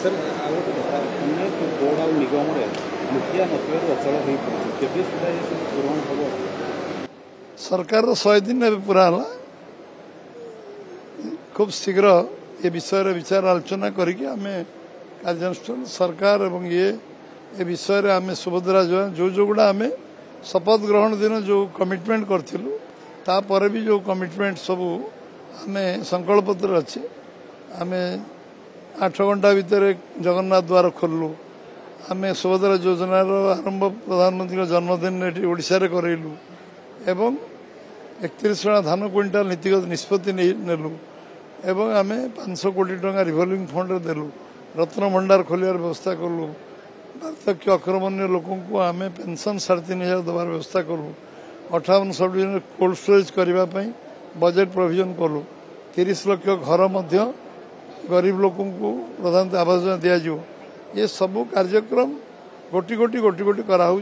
Sir आउ गोटे कथा अनेक बोर्ड आउ निगम मुखिया नथिबार अचल हो पड़े केबे सुधा ये सब पूरण हम सरकार 100 दिन पूरा है खूब शीघ्र ये विषय विचार आलोचना करके आम कार्यानुष्ठान सरकार एवं ये विषय आम सुभद्रा जो जो गुड़ा आम शपथ ग्रहण दिन जो कमिटमेंट करूँ तापर भी जो कमिटमेंट सब आम संकल्पत्र अच्छे आम 8 घंटा भितर जगन्नाथ द्वार खोलु आम सुभद्रा योजनार आरंभ प्रधानमंत्री जन्मदिन ओडिशा रे करैलु एवं 31 धान क्विंटाल नीतिगत निष्पत्ति नेलु एवं आम 500 कोटी टंका रिवॉल्विंग फंड देलु रत्न भंडार खोलियार व्यवस्था कलु वार्धक्य अक्रमण्य लोक आम पेंशन 3500 देवार व्यवस्था कलु 58 सब डिविजन कोल्ड स्टोरेज करने बजेट प्रोविजन कलु 30 लाख घर मध्य गरीब लोक प्रधानमंत्री आवास योजना दिज्व ये सबू कार्यक्रम गोटी गोटी गोटी गोटी कराऊँ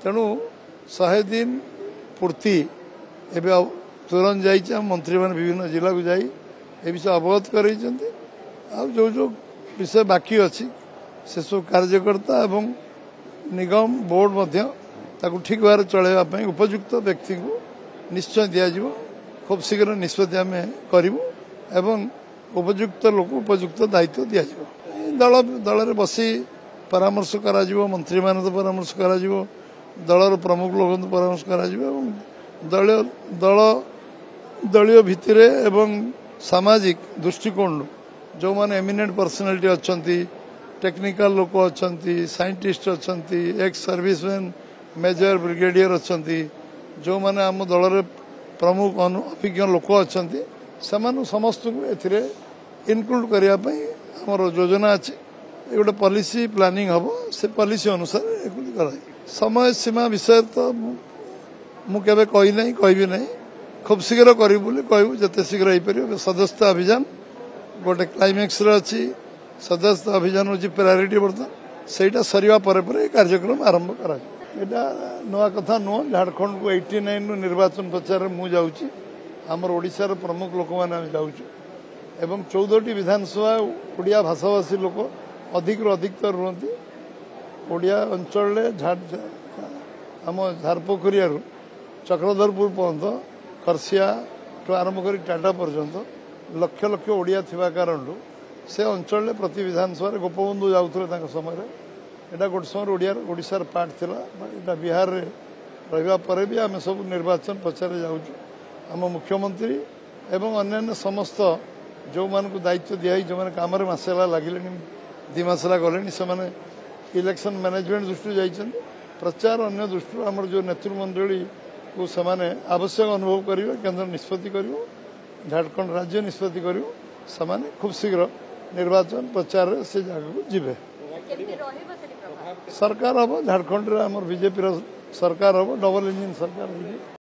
तेणु 100 दिन पूर्ति एवं तुरंत जाइए मंत्री मैंने विभिन्न जिला को जाई ए विषय अवगत कर जो जो विषय बाकी अच्छी से सब कार्यकर्ता एवं निगम बोर्ड मध्य ताकू ठीक भाव चलवाई उपयुक्त व्यक्ति को निश्चय दिज्व खूब शीघ्र निष्पत्ति आम करूँ एवं उपयुक्त लोक उपयुक्त दायित्व दिज्व दल दल बसी परामर्श करा मंत्री मान तो परामर्श करा दलर प्रमुख लोक परामर्श करा दलीय भित्तिर एवं सामाजिक दृष्टिकोण जो माने एमिनेंट पर्सनालिटी अच्छा टेक्निकल लोक अच्छा साइंटिस्ट अच्छा एक्स सर्विसमैन मेजर ब्रिगेडियर अच्छा जो माने आम दल प्रमुख अभिज्ञ लोक अच्छा समस्त को इनक्लूड करने आमर योजना अच्छे गोटे पॉलिसी प्लानिंग हम से पॉलिसी अनुसार कर समय सीमा विषय तो मुझे कही ना कहि ना खूब शीघ्र करूँ कहूँ जिते शीघ्र हो पार सदस्यता अभियान गोटे क्लाइमेक्स अच्छी सदस्यता अभियान हूँ प्रायोरिटी बर्तमान से सरिया पर कार्यक्रम आरंभ करा नुआ कथा नुह झारखंड को 89 निर्वाचन प्रचार मुझे आमर ओडिशार प्रमुख लोक मैंने जाऊँ एवं 14टी विधानसभा ओडिया भाषाभाषी लोक अधिक अधिकतर रुहति ओडिया अंचल आम झारपोखरिया चक्रधरपुर पर्यंत खरसिया आरंभ कर टाटा पर्यंत लक्ष लक्ष ओडिया थिबा कारण से अंचल प्रति विधानसभा गोपबंधु जाऊे समय यहाँ गोटे समय ओडिशार पार्ट थिला यहाँ बिहार रे रहिबा परे भी आम सब निर्वाचन प्रचार जाऊँ आम मुख्यमंत्री एवं अन्य समस्त जो मान को दायित्व दिखाई जो मैंने कम मसला लगे 2 मसला गले से इलेक्शन मैनेजमेंट दृष्टि जाइए प्रचार अन्य दृष्टि आमर जो नेतृमंडली को सेमाने आवश्यक अनुभव करेंगे केंद्र निष्पत्ति कर झारखंड राज्य निष्पत्ति कर खूब शीघ्र निर्वाचन प्रचार से जगह को जीवे सरकार हम झारखंड आमर बीजेपी सरकार हम डबल इंजिन सरकार।